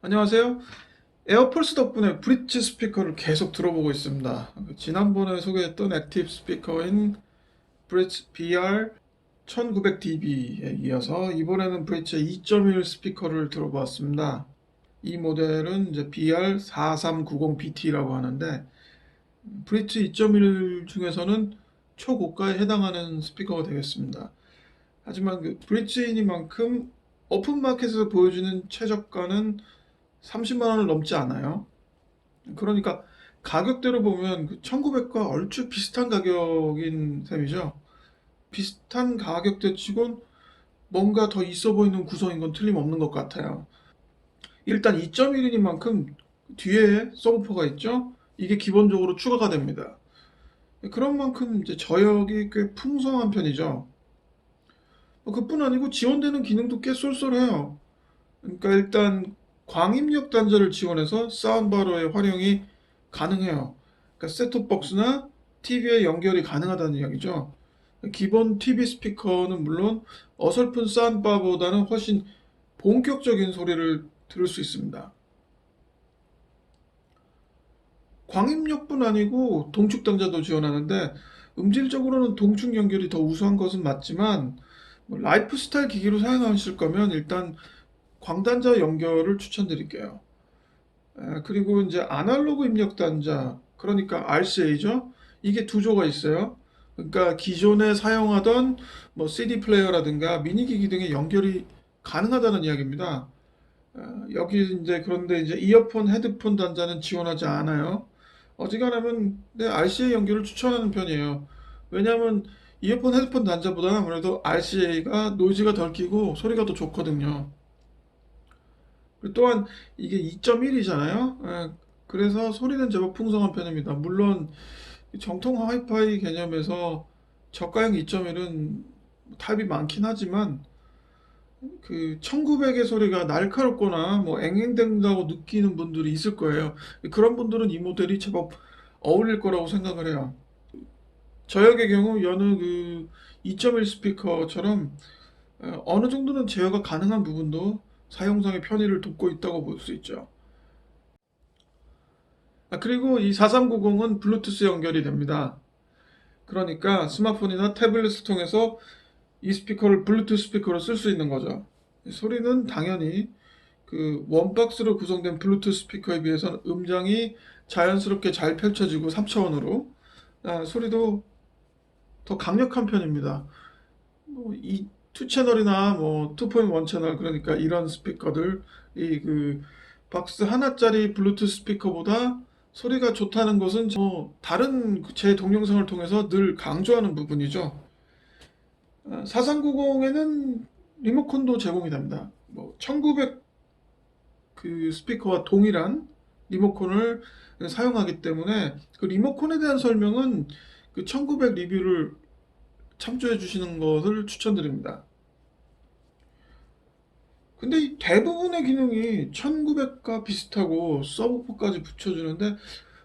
안녕하세요. 에어폴스 덕분에 브릿지 스피커를 계속 들어보고 있습니다. 지난번에 소개했던 액티브 스피커인 브릿지 BR 1900dB에 이어서 이번에는 브릿지 2.1 스피커를 들어보았습니다. 이 모델은 이제 BR4390BT라고 하는데 브릿지 2.1 중에서는 초고가에 해당하는 스피커가 되겠습니다. 하지만 그 브릿지이니만큼 오픈마켓에서 보여주는 최저가는 30만 원을 넘지 않아요. 그러니까 가격대로 보면 그 1900과 얼추 비슷한 가격인 셈이죠. 비슷한 가격대 치곤 뭔가 더 있어 보이는 구성인 건 틀림없는 것 같아요. 일단 2.1인만큼 뒤에 서브퍼가 있죠. 이게 기본적으로 추가가 됩니다. 그런 만큼 이제 저역이 꽤 풍성한 편이죠. 그뿐 아니고 지원되는 기능도 꽤 쏠쏠해요. 그러니까 일단 광입력 단자를 지원해서 사운드바러의 활용이 가능해요. 그러니까 셋톱박스나 TV에 연결이 가능하다는 이야기죠. 기본 TV 스피커는 물론 어설픈 사운드바보다는 훨씬 본격적인 소리를 들을 수 있습니다. 광입력뿐 아니고 동축 단자도 지원하는데 음질적으로는 동축 연결이 더 우수한 것은 맞지만 라이프 스타일 기기로 사용하실 거면 일단 광단자 연결을 추천드릴게요. 그리고 이제 아날로그 입력 단자, 그러니까 RCA죠. 이게 두 조가 있어요. 그러니까 기존에 사용하던 뭐 CD 플레이어라든가 미니기기 등의 연결이 가능하다는 이야기입니다. 여기 이제 그런데 이제 이어폰, 헤드폰 단자는 지원하지 않아요. 어지간하면 네, RCA 연결을 추천하는 편이에요. 왜냐하면 이어폰, 헤드폰 단자보다는 아무래도 RCA가 노이즈가 덜 끼고 소리가 더 좋거든요. 그리고 또한 이게 2.1이잖아요. 그래서 소리는 제법 풍성한 편입니다. 물론 정통 하이파이 개념에서 저가형 2.1은 탑이 많긴 하지만 그 1900의 소리가 날카롭거나 뭐 앵앵댄다고 느끼는 분들이 있을 거예요. 그런 분들은 이 모델이 제법 어울릴 거라고 생각을 해요. 저역의 경우 여느 그 2.1 스피커처럼 어느 정도는 제어가 가능한 부분도 사용상의 편의를 돕고 있다고 볼 수 있죠. 그리고 이 4390은 블루투스 연결이 됩니다. 그러니까 스마트폰이나 태블릿을 통해서 이 스피커를 블루투스 스피커로 쓸 수 있는 거죠. 소리는 당연히 그 원박스로 구성된 블루투스 스피커에 비해서는 음장이 자연스럽게 잘 펼쳐지고 3차원으로 소리도 더 강력한 편입니다. 이 2채널이나 뭐 2.1 채널, 그러니까 이런 스피커들 이 그 박스 하나짜리 블루투스 스피커보다 소리가 좋다는 것은 다른 제 동영상을 통해서 늘 강조하는 부분이죠. 4390에는 리모컨도 제공이 됩니다. 뭐 1900 그 스피커와 동일한 리모컨을 사용하기 때문에 그 리모컨에 대한 설명은 그 1900 리뷰를 참조해 주시는 것을 추천드립니다. 근데 이 대부분의 기능이 1900과 비슷하고 서브포까지 붙여주는데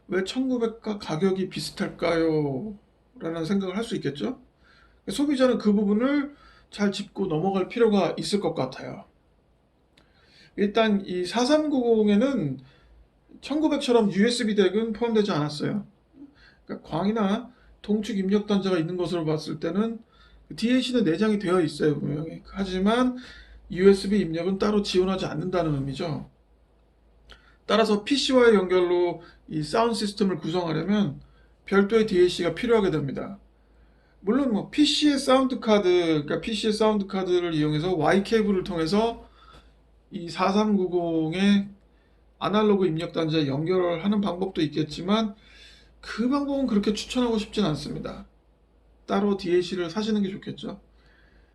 왜 1900과 가격이 비슷할까요? 라는 생각을 할 수 있겠죠? 소비자는 그 부분을 잘 짚고 넘어갈 필요가 있을 것 같아요. 일단 이 4390에는 1900처럼 USB 덱은 포함되지 않았어요. 그러니까 광이나 동축 입력 단자가 있는 것으로 봤을 때는 DAC는 내장이 되어 있어요, 분명히. 하지만 USB 입력은 따로 지원하지 않는다는 의미죠. 따라서 PC와의 연결로 이 사운드 시스템을 구성하려면 별도의 DAC가 필요하게 됩니다. 물론 뭐 PC의 사운드 카드, 그러니까 PC의 사운드 카드를 이용해서 Y 케이블을 통해서 이 4390의 아날로그 입력 단자에 연결을 하는 방법도 있겠지만 그 방법은 그렇게 추천하고 싶진 않습니다. 따로 DAC를 사시는 게 좋겠죠.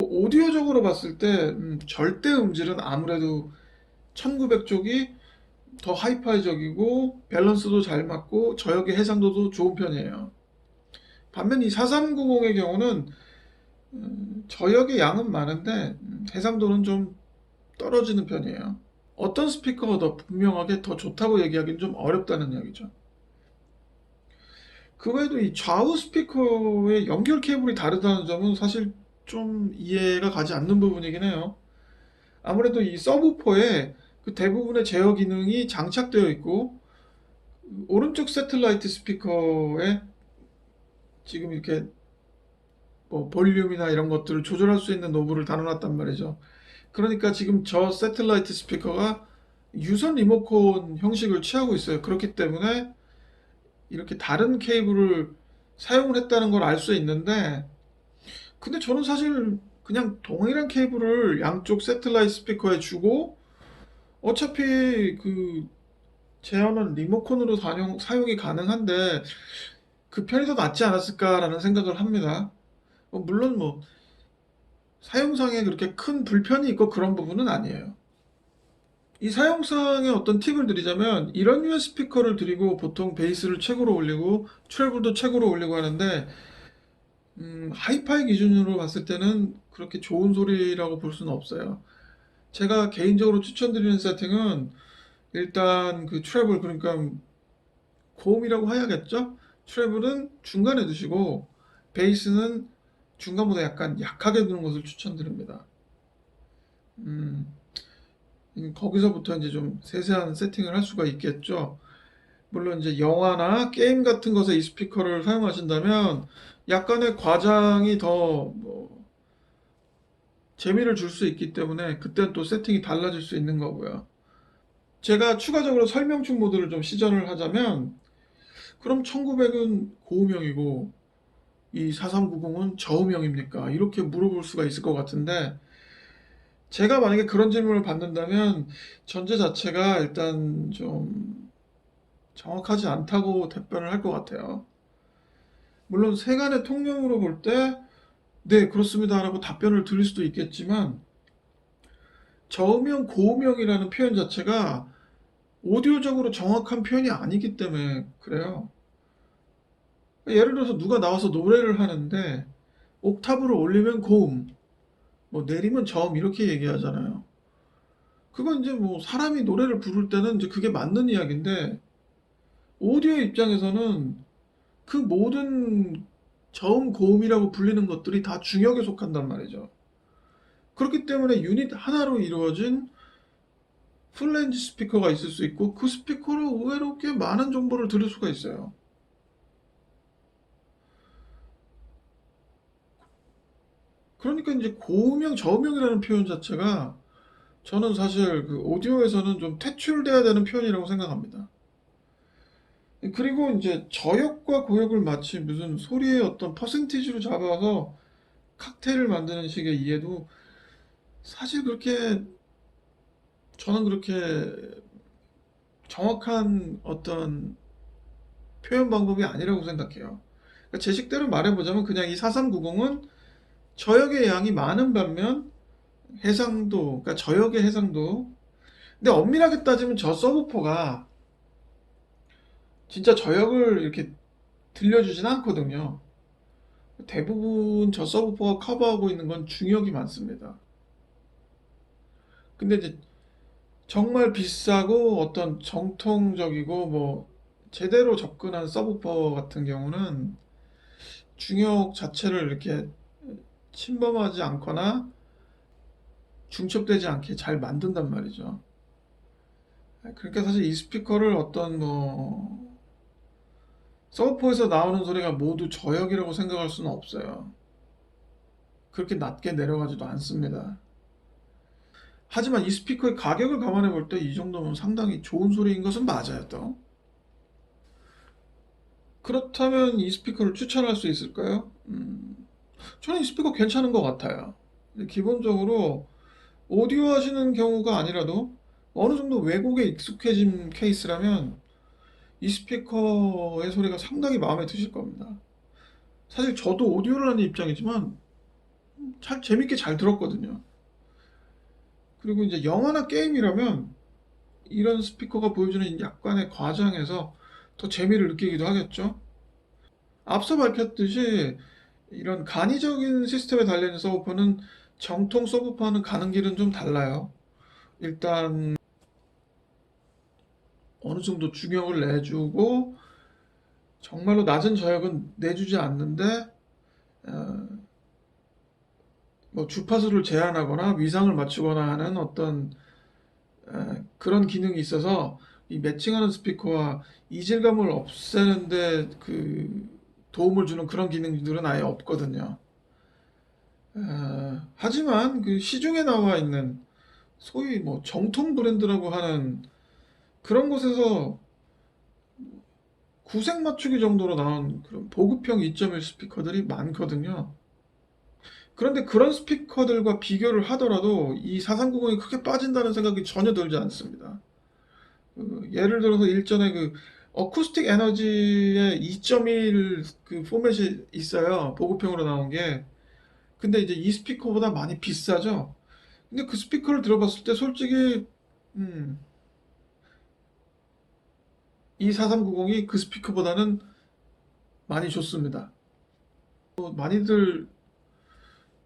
오디오적으로 봤을 때 절대 음질은 아무래도 1900 쪽이 더 하이파이적이고 밸런스도 잘 맞고 저역의 해상도도 좋은 편이에요. 반면 이 4390의 경우는 저역의 양은 많은데 해상도는 좀 떨어지는 편이에요. 어떤 스피커가 더 분명하게 더 좋다고 얘기하기는 좀 어렵다는 이야기죠. 그 외에도 이 좌우 스피커의 연결 케이블이 다르다는 점은 사실 좀 이해가 가지 않는 부분이긴 해요. 아무래도 이 서브우퍼에 그 대부분의 제어 기능이 장착되어 있고 오른쪽 새틀라이트 스피커에 지금 이렇게 뭐 볼륨이나 이런 것들을 조절할 수 있는 노브를 달아놨단 말이죠. 그러니까 지금 저 새틀라이트 스피커가 유선 리모컨 형식을 취하고 있어요. 그렇기 때문에 이렇게 다른 케이블을 사용을 했다는 걸 알 수 있는데, 근데 저는 사실 그냥 동일한 케이블을 양쪽 새틀라이트 스피커에 주고 어차피 그 제어는 리모컨으로 사용이 가능한데 그 편이 더 낫지 않았을까라는 생각을 합니다. 물론 뭐 사용상에 그렇게 큰 불편이 있고 그런 부분은 아니에요. 이 사용상의 어떤 팁을 드리자면 이런 류의 스피커를 드리고 보통 베이스를 최고로 올리고 트래블도 최고로 올리고 하는데 하이파이 기준으로 봤을 때는 그렇게 좋은 소리라고 볼 수는 없어요. 제가 개인적으로 추천드리는 세팅은 일단 그 트래블, 그러니까 고음이라고 해야겠죠? 트래블은 중간에 두시고 베이스는 중간보다 약간 약하게 두는 것을 추천드립니다. 음, 거기서부터 이제 좀 세세한 세팅을 할 수가 있겠죠. 물론 이제 영화나 게임 같은 것에 이 스피커를 사용하신다면 약간의 과장이 더뭐 재미를 줄 수 있기 때문에 그때는 또 세팅이 달라질 수 있는 거고요. 제가 추가적으로 설명충 모드를 좀 시전을 하자면 그럼 1900은 고음형이고 이 4390은 저음형입니까? 이렇게 물어볼 수가 있을 것 같은데, 제가 만약에 그런 질문을 받는다면 전제 자체가 일단 좀 정확하지 않다고 답변을 할 것 같아요. 물론 세간의 통념으로 볼 때 네, 그렇습니다라고 답변을 드릴 수도 있겠지만 저음형, 고음형이라는 표현 자체가 오디오적으로 정확한 표현이 아니기 때문에 그래요. 예를 들어서 누가 나와서 노래를 하는데 옥타브를 올리면 고음, 뭐 내리면 저음 이렇게 얘기하잖아요. 그건 이제 뭐 사람이 노래를 부를 때는 이제 그게 맞는 이야기인데 오디오 입장에서는 그 모든 저음, 고음이라고 불리는 것들이 다 중역에 속한단 말이죠. 그렇기 때문에 유닛 하나로 이루어진 풀레인지 스피커가 있을 수 있고 그 스피커로 의외로 꽤 많은 정보를 들을 수가 있어요. 그러니까 이제 고음형, 저음형이라는 표현 자체가 저는 사실 그 오디오에서는 좀 퇴출돼야 되는 표현이라고 생각합니다. 그리고 이제 저역과 고역을 마치 무슨 소리의 어떤 퍼센티지로 잡아서 칵테일을 만드는 식의 이해도 사실 그렇게 저는 그렇게 정확한 어떤 표현 방법이 아니라고 생각해요. 그러니까 제 식대로 말해보자면 그냥 이 4390은 저역의 양이 많은 반면 해상도, 그러니까 저역의 해상도. 근데 엄밀하게 따지면 저 서브포가 진짜 저역을 이렇게 들려주진 않거든요. 대부분 저 서브포가 커버하고 있는 건 중역이 많습니다. 근데 이제 정말 비싸고 어떤 정통적이고 뭐 제대로 접근한 서브퍼 같은 경우는 중역 자체를 이렇게 침범하지 않거나 중첩되지 않게 잘 만든단 말이죠. 그러니까 사실 이 스피커를 어떤 뭐 서브포에서 나오는 소리가 모두 저역이라고 생각할 수는 없어요. 그렇게 낮게 내려가지도 않습니다. 하지만 이 스피커의 가격을 감안해 볼 때 이 정도면 상당히 좋은 소리인 것은 맞아요, 또. 그렇다면 이 스피커를 추천할 수 있을까요? 저는 이 스피커 괜찮은 것 같아요. 기본적으로 오디오 하시는 경우가 아니라도 어느 정도 외국에 익숙해진 케이스라면 이 스피커의 소리가 상당히 마음에 드실 겁니다. 사실 저도 오디오를 하는 입장이지만 잘 재밌게 잘 들었거든요. 그리고 이제 영화나 게임이라면 이런 스피커가 보여주는 약간의 과장에서 더 재미를 느끼기도 하겠죠. 앞서 밝혔듯이 이런 간이적인 시스템에 달려있는 서브포는 정통 서브포와는 가는 길은 좀 달라요. 일단 어느 정도 중역을 내주고 정말로 낮은 저역은 내주지 않는데 어, 뭐 주파수를 제한하거나 위상을 맞추거나 하는 어떤 그런 기능이 있어서 이 매칭하는 스피커와 이질감을 없애는데 그 도움을 주는 그런 기능들은 아예 없거든요. 하지만 그 시중에 나와 있는 소위 뭐 정통 브랜드라고 하는 그런 곳에서 구색 맞추기 정도로 나온 그런 보급형 2.1 스피커들이 많거든요. 그런데 그런 스피커들과 비교를 하더라도 이 4390이 크게 빠진다는 생각이 전혀 들지 않습니다. 예를 들어서 일전에 그 어쿠스틱 에너지의 2.1 그 포맷이 있어요. 보급형으로 나온 게. 근데 이제 이 스피커보다 많이 비싸죠. 근데 그 스피커를 들어봤을 때 솔직히 음, 이 4390이 그 스피커보다는 많이 좋습니다. 많이들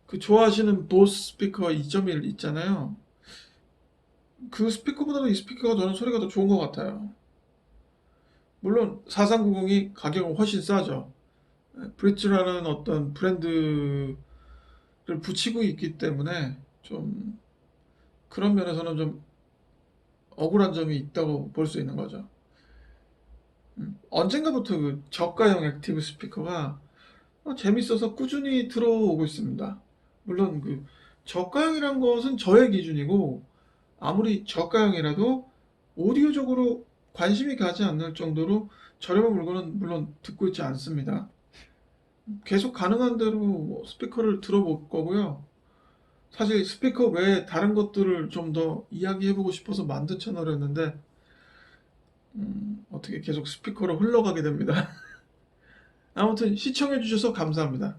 그 좋아하시는 보스 스피커 2.1 있잖아요. 그 스피커보다는 이 스피커가 저는 소리가 더 좋은 것 같아요. 물론 4390이 가격은 훨씬 싸죠. 브릿지라는 어떤 브랜드를 붙이고 있기 때문에 좀 그런 면에서는 좀 억울한 점이 있다고 볼 수 있는 거죠. 언젠가부터 그 저가형 액티브 스피커가 재밌어서 꾸준히 들어오고 있습니다. 물론 그 저가형이란 것은 저의 기준이고 아무리 저가형이라도 오디오적으로 관심이 가지 않을 정도로 저렴한 물건은 물론 듣고 있지 않습니다. 계속 가능한 대로 뭐 스피커를 들어볼 거고요. 사실 스피커 외에 다른 것들을 좀 더 이야기해보고 싶어서 만든 채널이었는데 어떻게 계속 스피커로 흘러가게 됩니다. 아무튼 시청해주셔서 감사합니다.